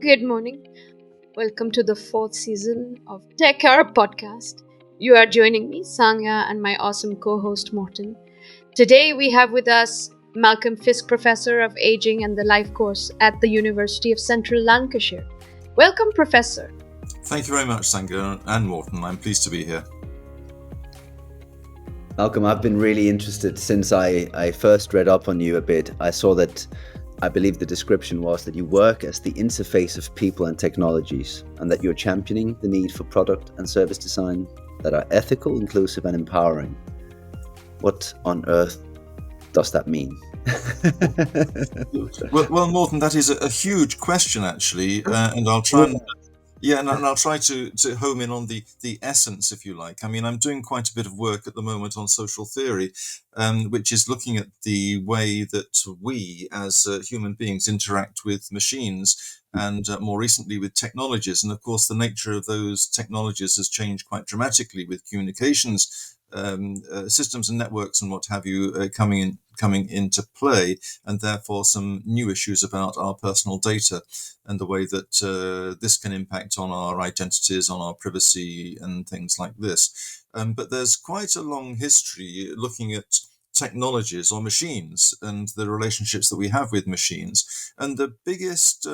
Good morning. Welcome to the fourth season of Tech Hour podcast. You are joining me, Sangya, and my awesome co host, Morton. Today we have with us Malcolm Fisk, Professor of Aging and the Lifecourse at the University of Central Lancashire. Welcome, Professor. Thank you very much, Sangha and Morton. I'm pleased to be here. Malcolm, I've been really interested since I first read up on you a bit. I saw that, I believe the description was that you work as the interface of people and technologies, and that you're championing the need for product and service design that are ethical, inclusive, and empowering. What on earth does that mean? Well, Morton, that is a huge question, actually, and I'll try and I'll try to home in on the essence, if you like. I mean, I'm doing quite a bit of work at the moment on social theory, which is looking at the way that we as human beings interact with machines and more recently with technologies. And of course, the nature of those technologies has changed quite dramatically with communications systems and networks and what have you coming into play, and therefore some new issues about our personal data and the way that this can impact on our identities, on our privacy and things like this. But there's quite a long history looking at technologies or machines and the relationships that we have with machines. And the biggest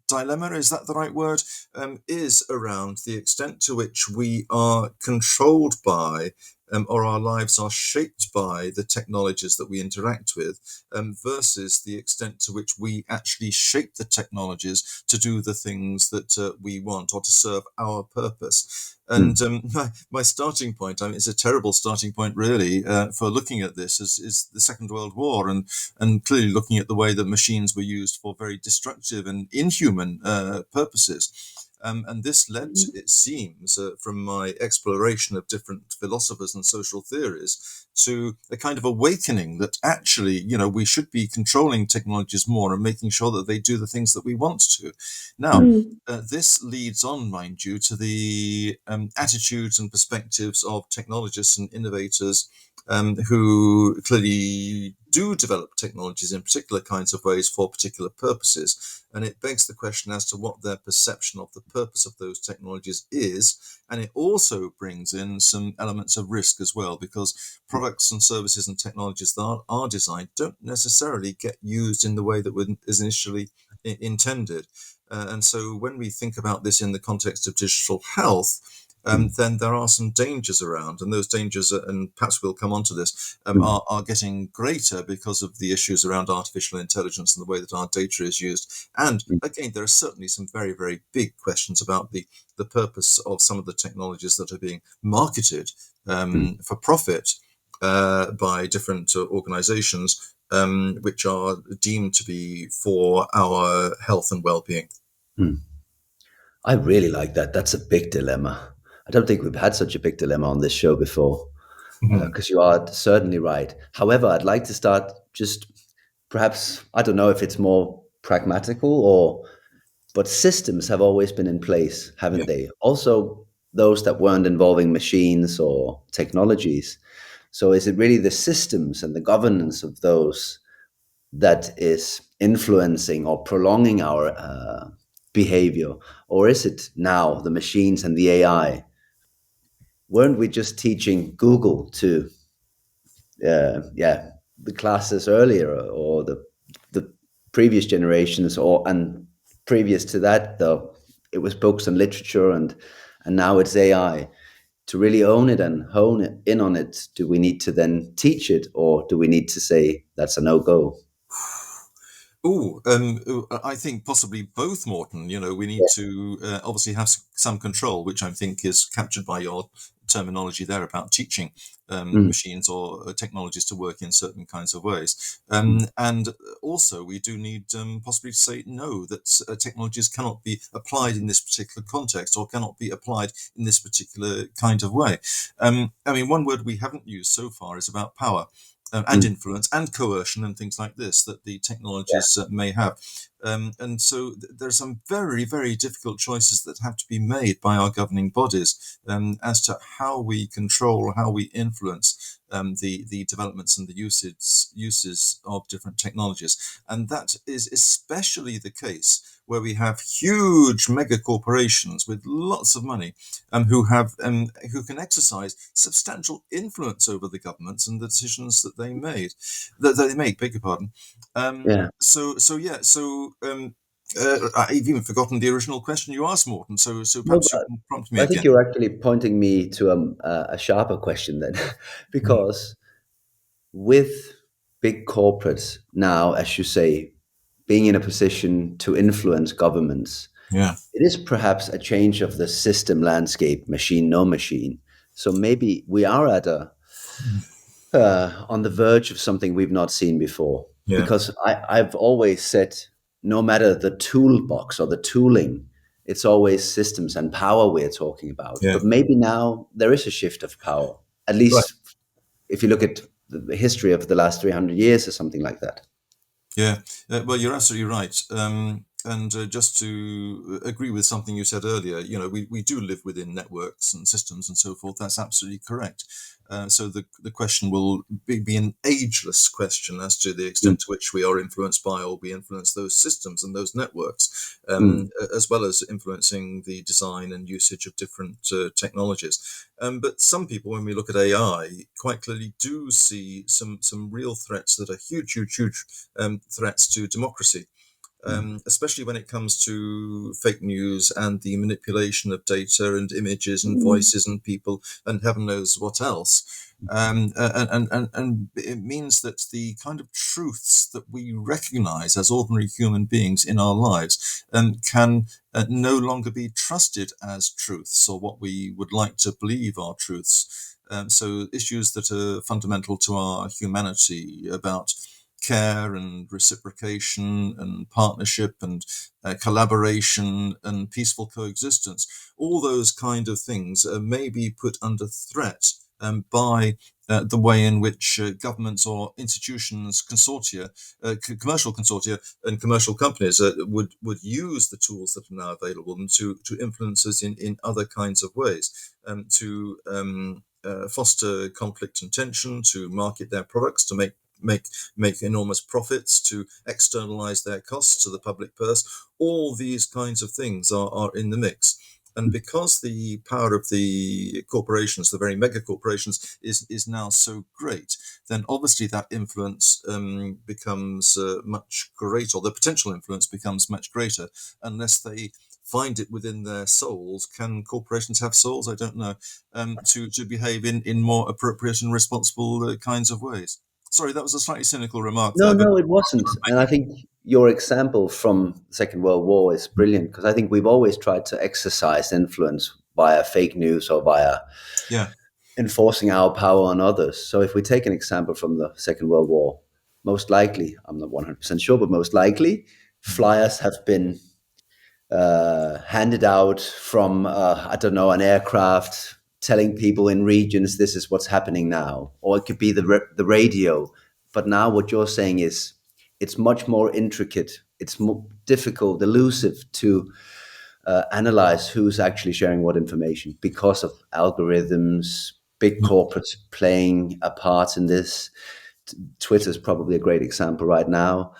dilemma, is that the right word, is around the extent to which we are controlled by or our lives are shaped by the technologies that we interact with versus the extent to which we actually shape the technologies to do the things that we want or to serve our purpose. And my starting point, I mean, it's a terrible starting point really for looking at this is the Second World War and clearly looking at the way that machines were used for very destructive and inhuman purposes. And this led, it seems, from my exploration of different philosophers and social theories, to a kind of awakening that actually, we should be controlling technologies more and making sure that they do the things that we want to. Now, this leads on, mind you, to the attitudes and perspectives of technologists and innovators who clearly do develop technologies in particular kinds of ways for particular purposes. And it begs the question as to what their perception of the purpose of those technologies is. And it also brings in some elements of risk as well, because products and services and technologies that are designed don't necessarily get used in the way that was initially intended. And so when we think about this in the context of digital health, then there are some dangers around, and those dangers, and perhaps we'll come on to this, are getting greater because of the issues around artificial intelligence and the way that our data is used. And again, there are certainly some very, very big questions about the purpose of some of the technologies that are being marketed for profit by different organizations, which are deemed to be for our health and well-being. I really like that. That's a big dilemma. I don't think we've had such a big dilemma on this show before, because you are certainly right. However, I'd like to start just perhaps, I don't know if it's more pragmatical but systems have always been in place, haven't they? Also, those that weren't involving machines or technologies. So is it really the systems and the governance of those that is influencing or prolonging our behavior? Or is it now the machines and the AI? Weren't we just teaching Google to, the classes earlier, or the previous generations, and previous to that, though, it was books and literature, and now it's AI. To really own it and hone in on it, do we need to then teach it, or do we need to say that's a no-go? I think possibly both, Morton. We need to obviously have some control, which I think is captured by your terminology there about teaching machines or technologies to work in certain kinds of ways. And also we do need possibly to say no, that technologies cannot be applied in this particular context or cannot be applied in this particular kind of way. One word we haven't used so far is about power. And influence and coercion and things like this that the technologies may have. And so there are some very, very difficult choices that have to be made by our governing bodies as to how we control, how we influence the developments and the uses of different technologies. And that is especially the case where we have huge mega corporations with lots of money who can exercise substantial influence over the governments and the decisions that they make. Beg your pardon. Yeah. I've even forgotten the original question you asked, Morton. So No, perhaps you can prompt me I think again. you're actually pointing me to a sharper question then, because with big corporates now, as you say, being in a position to influence governments, Yeah. it is perhaps a change of the system landscape, machine, no machine. So maybe we are at on the verge of something we've not seen before. Yeah. Because I've always said, no matter the toolbox or the tooling, it's always systems and power we're talking about. Yeah. But maybe now there is a shift of power, at Right. least if you look at the history of the last 300 years or something like that. Yeah, well, you're absolutely right. And just to agree with something you said earlier, we do live within networks and systems and so forth. That's absolutely correct. So the question will be an ageless question as to the Mm, extent to which we are influenced by or we influence those systems and those networks, mm, as well as influencing the design and usage of different technologies. But some people, when we look at AI, quite clearly do see some real threats that are huge threats to democracy, mm, especially when it comes to fake news and the manipulation of data and images and mm, voices and people and heaven knows what else. And it means that the kind of truths that we recognize as ordinary human beings in our lives can no longer be trusted as truths or what we would like to believe are truths. So issues that are fundamental to our humanity about care and reciprocation and partnership and collaboration and peaceful coexistence, all those kind of things may be put under threat by the way in which governments or institutions, consortia, commercial consortia, and commercial companies would use the tools that are now available and to influence us in other kinds of ways, to foster conflict and tension, to market their products, to make enormous profits, to externalize their costs to the public purse. All these kinds of things are in the mix. And because the power of the corporations, the very mega corporations, is now so great, then obviously that influence becomes much greater, or the potential influence becomes much greater, unless they find it within their souls. Can corporations have souls? I don't know. To behave in more appropriate and responsible kinds of ways. Sorry, that was a slightly cynical remark No, there, but no, it wasn't. And I think your example from the Second World War is brilliant, because I think we've always tried to exercise influence via fake news or via yeah, enforcing our power on others. So if we take an example from the Second World War, most likely, I'm not 100% sure, but most likely, flyers have been handed out from, I don't know, an aircraft telling people in regions this is what's happening now, or it could be the radio. But now what you're saying is it's much more intricate. It's more difficult, elusive to analyze who's actually sharing what information because of algorithms, big corporates playing a part in this. Twitter is probably a great example right now.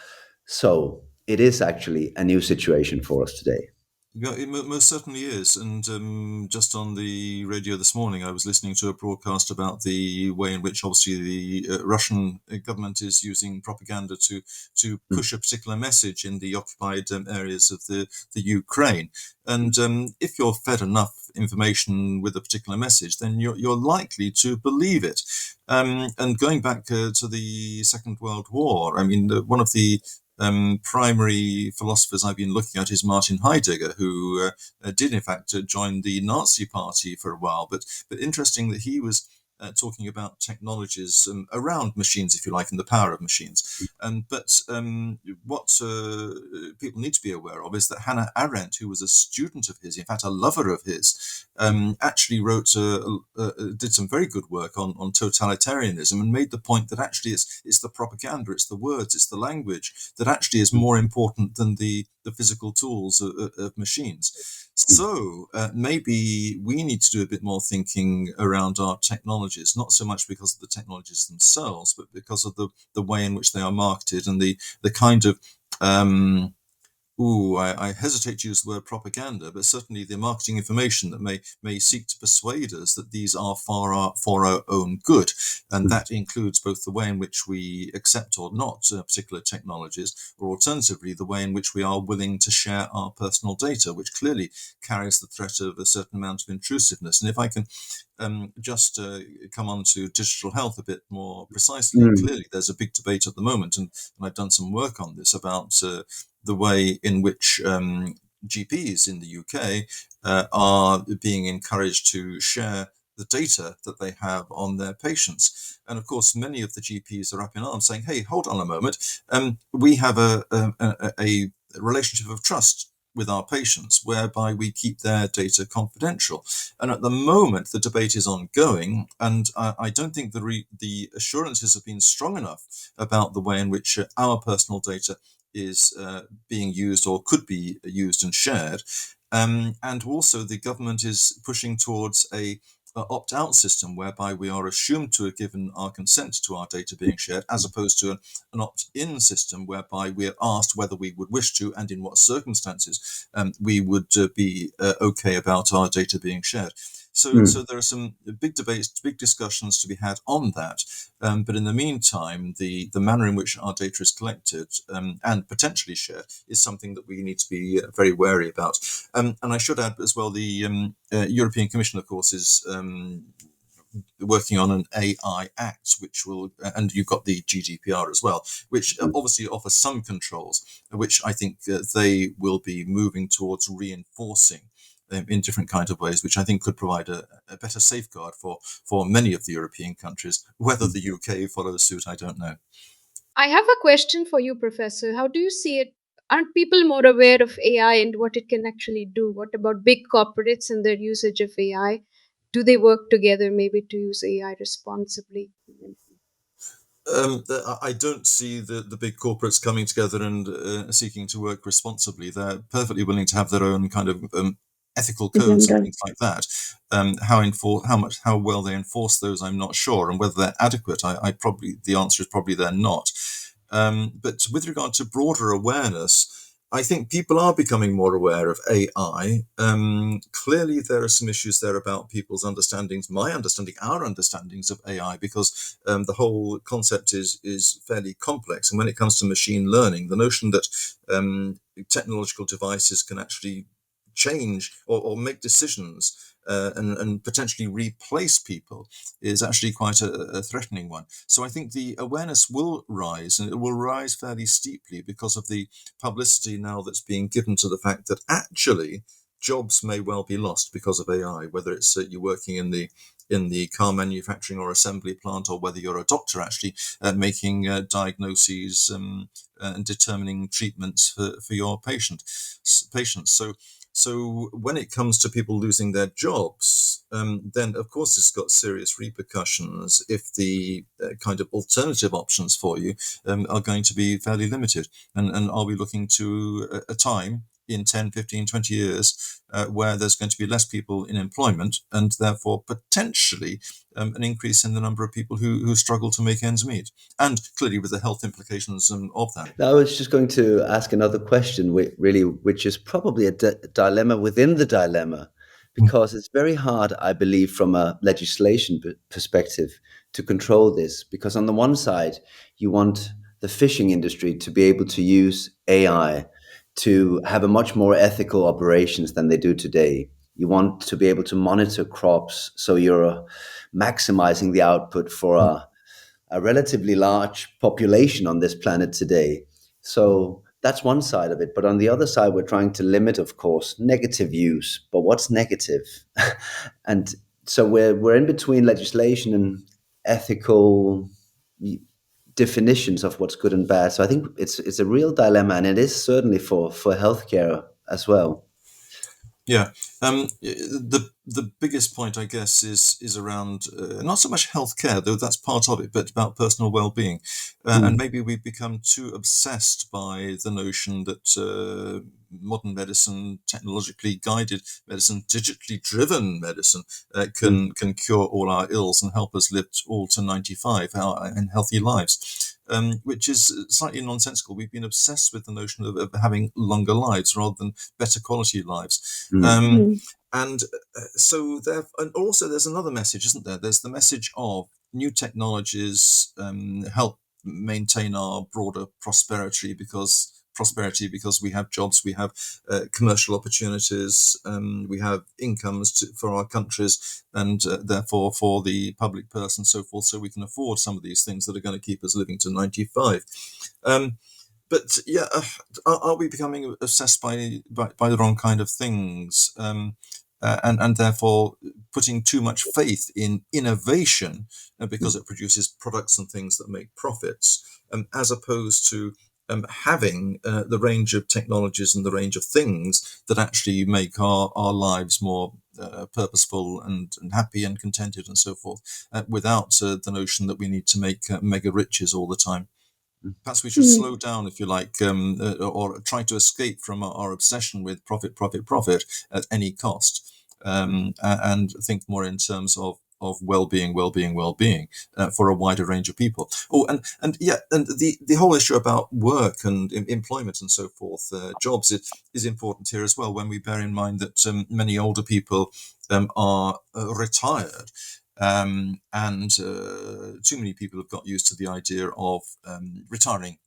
So it is actually a new situation for us today. yeah, it most certainly is. And just on the radio this morning, I was listening to a broadcast about the way in which, obviously, the Russian government is using propaganda to push a particular message in the occupied areas of the Ukraine. And if you're fed enough information with a particular message, then you're likely to believe it. And going back to the Second World War, I mean, one of the primary philosophers I've been looking at is Martin Heidegger, who did in fact join the Nazi Party for a while. But interesting that he was talking about technologies around machines, if you like, and the power of machines. But what people need to be aware of is that Hannah Arendt, who was a student of his, in fact, a lover of his, actually did some very good work on totalitarianism and made the point that actually it's the propaganda, it's the words, it's the language that actually is more important than the physical tools of machines. So maybe we need to do a bit more thinking around our technologies, not so much because of the technologies themselves, but because of the way in which they are marketed and the kind of I hesitate to use the word propaganda, but certainly the marketing information that may seek to persuade us that these are for our own good, and that includes both the way in which we accept or not particular technologies, or alternatively the way in which we are willing to share our personal data, which clearly carries the threat of a certain amount of intrusiveness. And if I can just come on to digital health a bit more precisely, clearly there's a big debate at the moment, and I've done some work on this about the way in which GPs in the UK are being encouraged to share the data that they have on their patients. And of course, many of the GPs are up in arms saying, hey, hold on a moment, we have a relationship of trust with our patients, whereby we keep their data confidential. And at the moment, the debate is ongoing, and I don't think the assurances have been strong enough about the way in which our personal data is being used or could be used and shared. And also the government is pushing towards a opt-out system whereby we are assumed to have given our consent to our data being shared, as opposed to an opt-in system whereby we are asked whether we would wish to and in what circumstances we would be okay about our data being shared. So there are some big debates, big discussions to be had on that. But in the meantime, the manner in which our data is collected and potentially shared is something that we need to be very wary about. And I should add as well, the European Commission, of course, is working on an AI Act, which will, and you've got the GDPR as well, which obviously offers some controls, which I think they will be moving towards reinforcing in different kinds of ways, which I think could provide a better safeguard for many of the European countries. Whether the UK follows suit, I don't know. I have a question for you, Professor. How do you see it? Aren't people more aware of AI and what it can actually do? What about big corporates and their usage of AI? Do they work together maybe to use AI responsibly? I don't see the big corporates coming together and seeking to work responsibly. They're perfectly willing to have their own kind of ethical codes and things like that. How well they enforce those, I'm not sure, and whether they're adequate. The answer is probably they're not. But with regard to broader awareness, I think people are becoming more aware of AI. Clearly, there are some issues there about people's understandings, my understanding, our understandings of AI, because the whole concept is fairly complex. And when it comes to machine learning, the notion that technological devices can actually change or make decisions and potentially replace people is actually quite a threatening one. So I think the awareness will rise, and it will rise fairly steeply because of the publicity now that's being given to the fact that actually jobs may well be lost because of AI, whether it's you're working in the car manufacturing or assembly plant, or whether you're a doctor actually making diagnoses and determining treatments for your patients. So when it comes to people losing their jobs, then of course it's got serious repercussions if the kind of alternative options for you are going to be fairly limited. And are we looking to a time in 10, 15, 20 years where there's going to be less people in employment, and therefore potentially an increase in the number of people who struggle to make ends meet, and clearly with the health implications of that. Now, I was just going to ask another question, which is probably a dilemma within the dilemma, because it's very hard, I believe, from a legislation perspective to control this. Because on the one side, you want the fishing industry to be able to use AI to have a much more ethical operations than they do today. You want to be able to monitor crops, so you're maximizing the output for a relatively large population on this planet today. So that's one side of it. But on the other side, we're trying to limit, of course, negative use. But what's negative? And So we're in between legislation and ethical definitions of what's good and bad. So I think it's a real dilemma, and it is certainly for healthcare as well. Yeah, the biggest point, I guess, is around not so much healthcare, though that's part of it, but about personal well-being, and maybe we've become too obsessed by the notion that modern medicine, technologically guided medicine, digitally driven medicine, can cure all our ills and help us live all to 95 in healthy lives. Which is slightly nonsensical. We've been obsessed with the notion of having longer lives rather than better quality lives. And so there, and also there's another message, isn't there? There's the message of new technologies help maintain our broader prosperity because we have jobs, we have commercial opportunities, we have incomes for our countries, and therefore for the public purse and so forth, so we can afford some of these things that are going to keep us living to 95. But yeah, are we becoming obsessed by the wrong kind of things, and therefore putting too much faith in innovation because it produces products and things that make profits, as opposed to having the range of technologies and the range of things that actually make our lives more purposeful and happy and contented and so forth, without the notion that we need to make mega riches all the time. Perhaps we should slow down, if you like, or try to escape from our obsession with profit, profit, profit at any cost, and think more in terms of well-being, well-being, well-being for a wider range of people. Oh, and yeah, and the whole issue about work and employment and so forth, jobs is important here as well. When we bear in mind that many older people are retired. And too many people have got used to the idea of retiring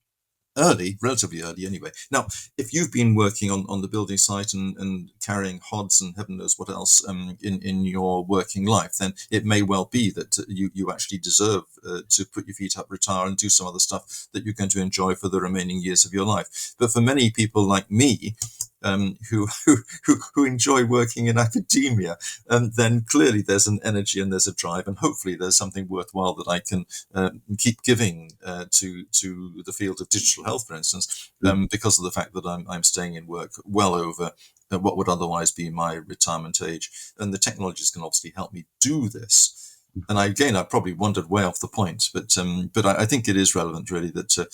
early, relatively early anyway. Now, if you've been working on the building site and carrying hods and heaven knows what else in your working life, then it may well be that you actually deserve to put your feet up, retire, and do some other stuff that you're going to enjoy for the remaining years of your life. But for many people like me, who enjoy working in academia, then clearly there's an energy and there's a drive, and hopefully there's something worthwhile that I can keep giving to the field of digital health, for instance, because of the fact that I'm staying in work well over what would otherwise be my retirement age, and the technologies can obviously help me do this. And I probably wandered way off the point, but I think it is relevant, really, that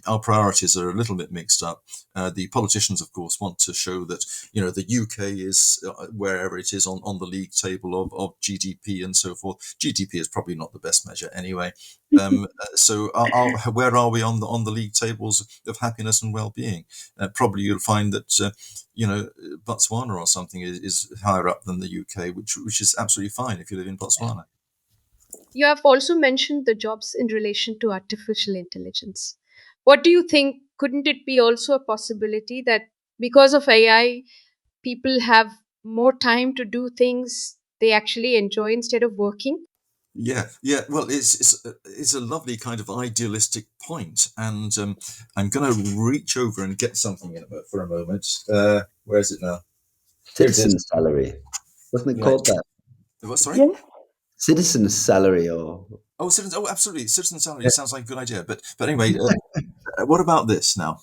our priorities are a little bit mixed up. The politicians, of course, want to show that the UK is wherever it is on the league table of GDP and so forth. GDP is probably not the best measure anyway. So where are we on the league tables of happiness and well-being? Probably you'll find that Botswana or something is higher up than the UK, which is absolutely fine if you live in Botswana. You have also mentioned the jobs in relation to artificial intelligence. What do you think? Couldn't it be also a possibility that because of AI, people have more time to do things they actually enjoy instead of working? Yeah. Well, it's a lovely kind of idealistic point, and I'm going to reach over and get something for a moment. Where is it now? Here it is. Citizen salary, wasn't it Right. called that? What? Sorry. Citizen salary, or Oh, absolutely. Citizen salary sounds like a good idea. But anyway, what about this now?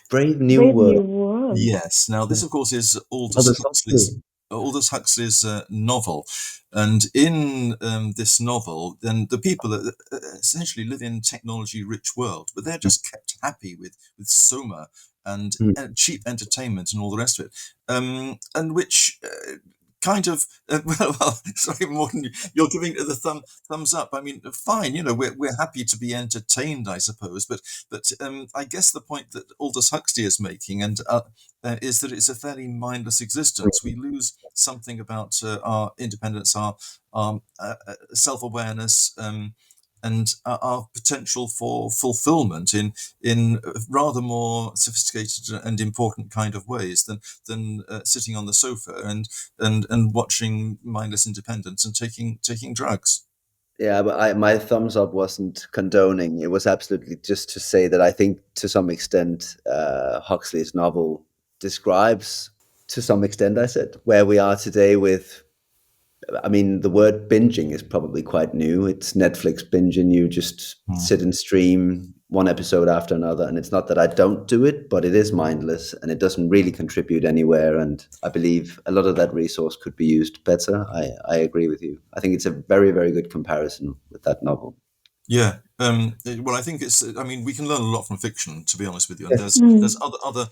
Brave New World. Yes. Now, this, of course, is Aldous Huxley. Aldous Huxley's novel, and in this novel, then the people that essentially live in technology-rich world, but they're just kept happy with Soma and cheap entertainment and all the rest of it, and which. Kind of well, sorry, Morten, you're giving it the thumbs up. I mean, fine, we're happy to be entertained, I suppose, but I guess the point that Aldous Huxley is making and is that it's a fairly mindless existence. We lose something about our independence, our self-awareness, and our potential for fulfillment in rather more sophisticated and important kind of ways than sitting on the sofa and watching mindless independence and taking drugs. Yeah, but my thumbs up wasn't condoning. It was absolutely just to say that I think to some extent Huxley's novel describes, to some extent, I said, where we are today with I mean, the word binging is probably quite new. It's Netflix binging. You just sit and stream one episode after another. And it's not that I don't do it, but it is mindless and it doesn't really contribute anywhere. And I believe a lot of that resource could be used better. I agree with you. I think it's a very, very good comparison with that novel. Yeah. Well, I think it's. I mean, we can learn a lot from fiction, to be honest with you. And Yes. there's other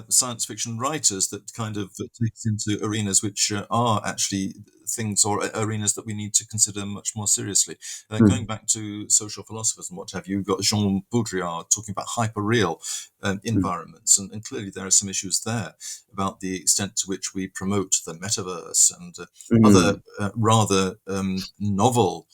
science fiction writers that kind of takes into arenas which are actually things or arenas that we need to consider much more seriously. Going Mm, back to social philosophers and what have you, you've got Jean Baudrillard talking about hyperreal mm, environments, and clearly there are some issues there about the extent to which we promote the metaverse and other mm, rather novel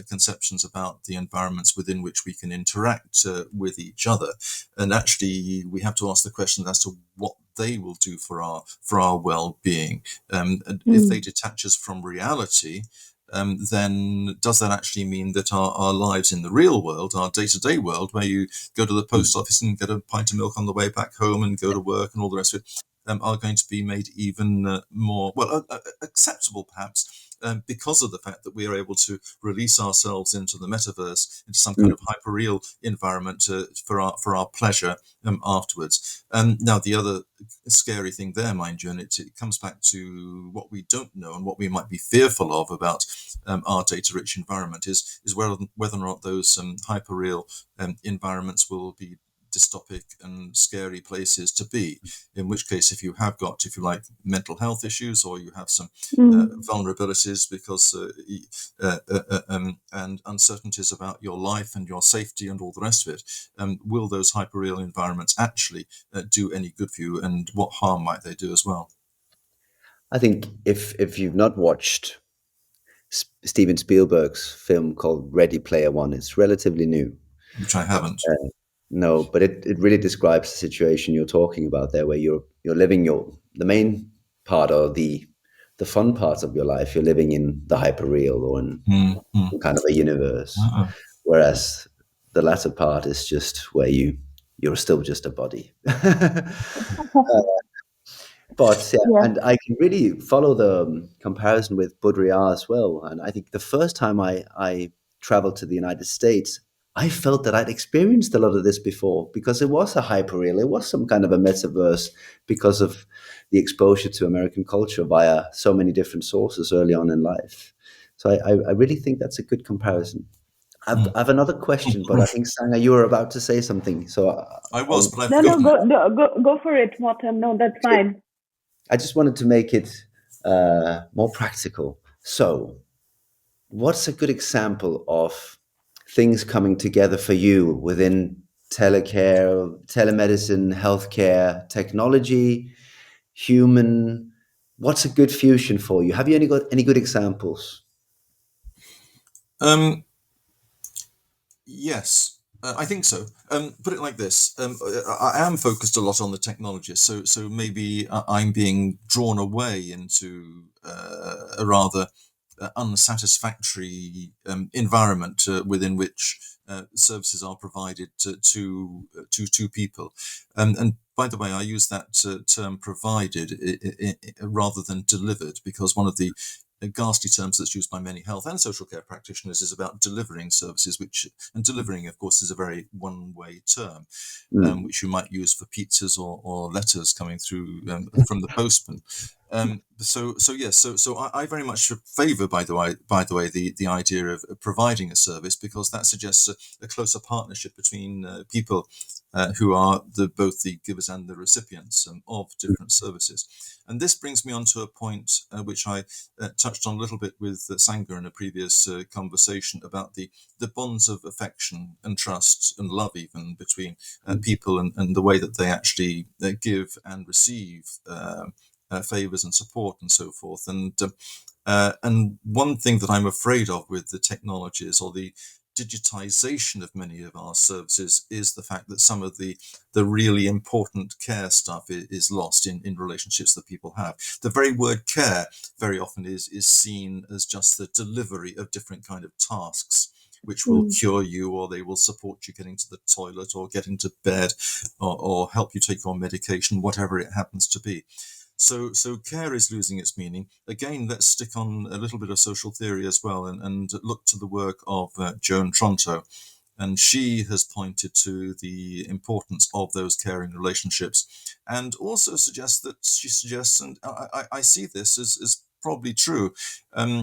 conceptions about the environments within which we can interact with each other, and actually we have to ask the question as to what they will do for our well-being. And if they detach us from reality, then does that actually mean that our lives in the real world, our day-to-day world, where you go to the post mm. office and get a pint of milk on the way back home and go to work and all the rest of it, are going to be made even more acceptable, perhaps, because of the fact that we are able to release ourselves into the metaverse, into some kind Mm. of hyperreal environment for our pleasure afterwards. Now, the other scary thing there, mind you, and it comes back to what we don't know and what we might be fearful of about our data-rich environment is whether or not those hyperreal environments will be dystopic and scary places to be, in which case if you have got, if you like, mental health issues, or you have some vulnerabilities because and uncertainties about your life and your safety and all the rest of it, will those hyperreal environments actually do any good for you, and what harm might they do as well? I think if you've not watched Steven Spielberg's film called Ready Player One, it's relatively new. Which I haven't. No, but it really describes the situation you're talking about there, where you're living the main part or the fun parts of your life. You're living in the hyperreal or in Mm-hmm. kind of a universe, Uh-uh. whereas the latter part is just where you're still just a body. But yeah, Yeah. and I can really follow the comparison with Baudrillard as well. And I think the first time I traveled to the United States, I felt that I'd experienced a lot of this before because it was a hyperreal, it was some kind of a metaverse because of the exposure to American culture via so many different sources early on in life. So I really think that's a good comparison. I've another question, but I think Sanga, you were about to say something. So I was, I'll, but I've No, no, forgotten it. go for it, Morten. No, that's fine. I just wanted to make it more practical. So, what's a good example of things coming together for you within telecare, telemedicine, healthcare, technology, human? What's a good fusion for you? Have you got any good examples? Um, Yes, I think so. Put it like this: I am focused a lot on the technology, so maybe I'm being drawn away into a rather unsatisfactory environment within which services are provided to people. And by the way, I use that term "provided" rather than "delivered" because one of the ghastly terms that's used by many health and social care practitioners is about delivering services, and delivering, of course, is a very one-way term, Mm. which you might use for pizzas or letters coming through from the postman. So I very much favour, by the way, the idea of providing a service, because that suggests a closer partnership between people who are both the givers and the recipients of different services. And this brings me on to a point which I touched on a little bit with Sanger in a previous conversation about the bonds of affection and trust and love, even between people, and the way that they actually give and receive favors and support and so forth. And one thing that I'm afraid of with the technologies or the digitization of many of our services is the fact that some of the really important care stuff is lost in relationships that people have. The very word care very often is seen as just the delivery of different kind of tasks which will cure you, or they will support you getting to the toilet or getting to bed, or help you take your medication, whatever it happens to be. So care is losing its meaning. Again, let's stick on a little bit of social theory as well, and look to the work of Joan Tronto. And she has pointed to the importance of those caring relationships, and also suggests, and I see this as probably true,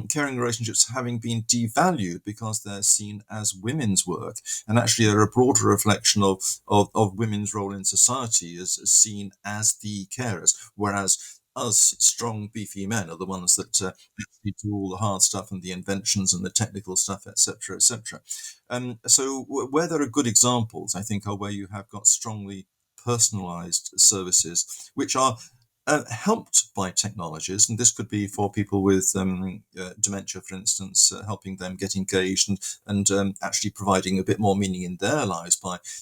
caring relationships having been devalued because they're seen as women's work, and actually are a broader reflection of women's role in society as seen as the carers, whereas us strong, beefy men are the ones that actually do all the hard stuff and the inventions and the technical stuff, etc., etc. So where there are good examples, I think, are where you have got strongly personalized services, which are helped by technologies, and this could be for people with dementia, for instance, helping them get engaged and actually providing a bit more meaning in their lives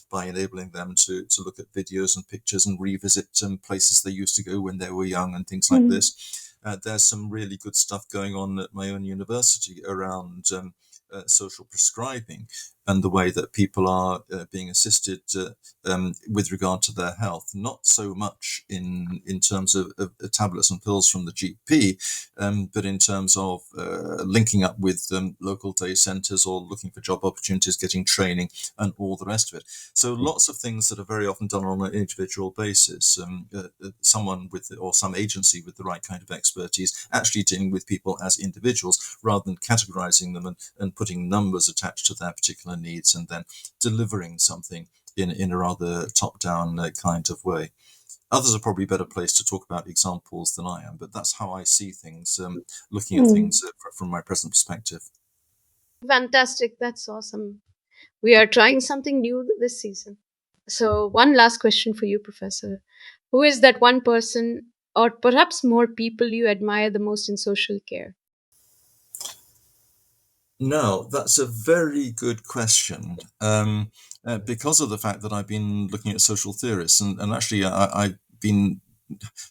by enabling them to look at videos and pictures and revisit places they used to go when they were young and things like this. There's some really good stuff going on at my own university around social prescribing and the way that people are being assisted with regard to their health, not so much in terms of tablets and pills from the GP, but in terms of linking up with local day centres or looking for job opportunities, getting training, and all the rest of it. So lots of things that are very often done on an individual basis. Someone with, or some agency with the right kind of expertise, actually dealing with people as individuals rather than categorising them and putting numbers attached to their particular needs and then delivering something in a rather top-down kind of way. Others are probably better placed to talk about examples than I am, but that's how I see things, looking at things from my present perspective. Fantastic. That's awesome. We are trying something new this season. So, one last question for you, Professor. Who is that one person, or perhaps more people, you admire the most in social care? No, that's a very good question. Because of the fact that I've been looking at social theorists, and actually I've been,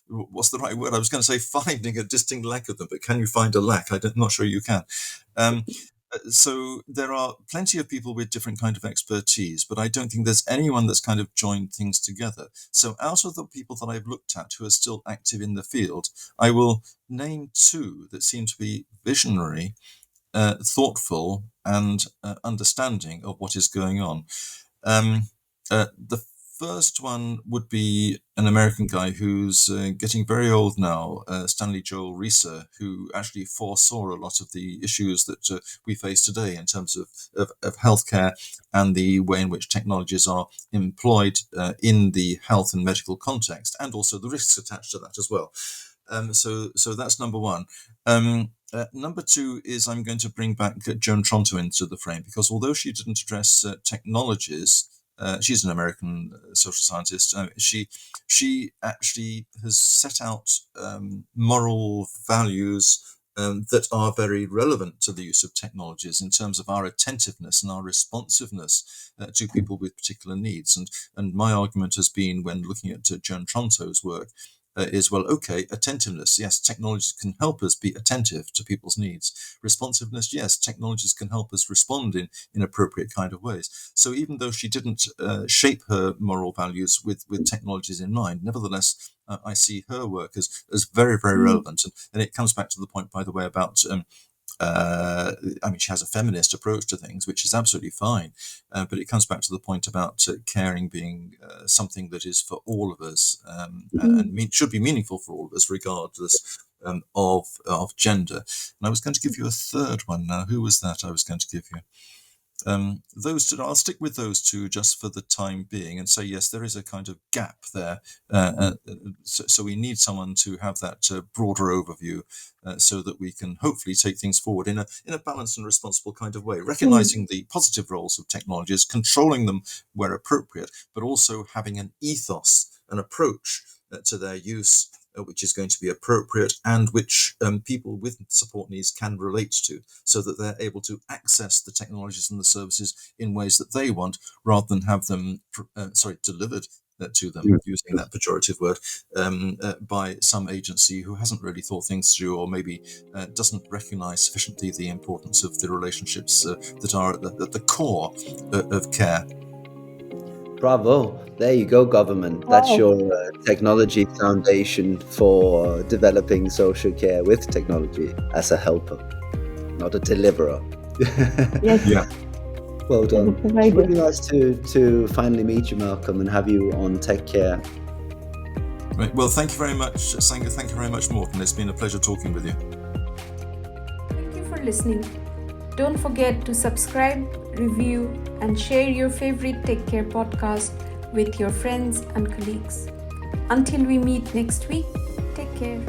what's the right word? I was going to say finding a distinct lack of them, but can you find a lack? I'm not sure you can. So there are plenty of people with different kind of expertise, but I don't think there's anyone that's kind of joined things together. So out of the people that I've looked at who are still active in the field, I will name two that seem to be visionary, thoughtful, and understanding of what is going on. The first one would be an American guy who's getting very old now, Stanley Joel Reeser, who actually foresaw a lot of the issues that we face today in terms of healthcare and the way in which technologies are employed in the health and medical context, and also the risks attached to that as well. So that's number one. Number two is I'm going to bring back Joan Tronto into the frame, because although she didn't address technologies, she's an American social scientist. She actually has set out moral values that are very relevant to the use of technologies in terms of our attentiveness and our responsiveness to people with particular needs. And my argument has been, when looking at Joan Tronto's work, is, well, okay, attentiveness, yes, technologies can help us be attentive to people's needs. Responsiveness, yes, technologies can help us respond in appropriate kind of ways. So even though she didn't shape her moral values with technologies in mind, nevertheless, I see her work as very, very relevant. And it comes back to the point, by the way, about I mean, she has a feminist approach to things, which is absolutely fine. But it comes back to the point about caring being something that is for all of us, and should be meaningful for all of us, regardless of gender. And I was going to give you a third one now. Who was that I was going to give you? Those two, I'll stick with those two just for the time being, and say, yes, there is a kind of gap there. So we need someone to have that broader overview, so that we can hopefully take things forward in a balanced and responsible kind of way, recognizing the positive roles of technologies, controlling them where appropriate, but also having an ethos, an approach to their use, which is going to be appropriate, and which people with support needs can relate to, so that they're able to access the technologies and the services in ways that they want, rather than have them delivered to them, using that pejorative word, by some agency who hasn't really thought things through, or maybe doesn't recognize sufficiently the importance of the relationships that are at the core of care. Bravo. There you go, government. That's Wow. your technology foundation for developing social care with technology as a helper, not a deliverer. Yes. Yeah. Well done. It's a very It's really good. nice to finally meet you, Malcolm, and have you on Tech Care. Right. Well, thank you very much, Sangha. Thank you very much, Morten. It's been a pleasure talking with you. Thank you for listening. Don't forget to subscribe, review, and share your favorite Take Care podcast with your friends and colleagues. Until we meet next week, take care.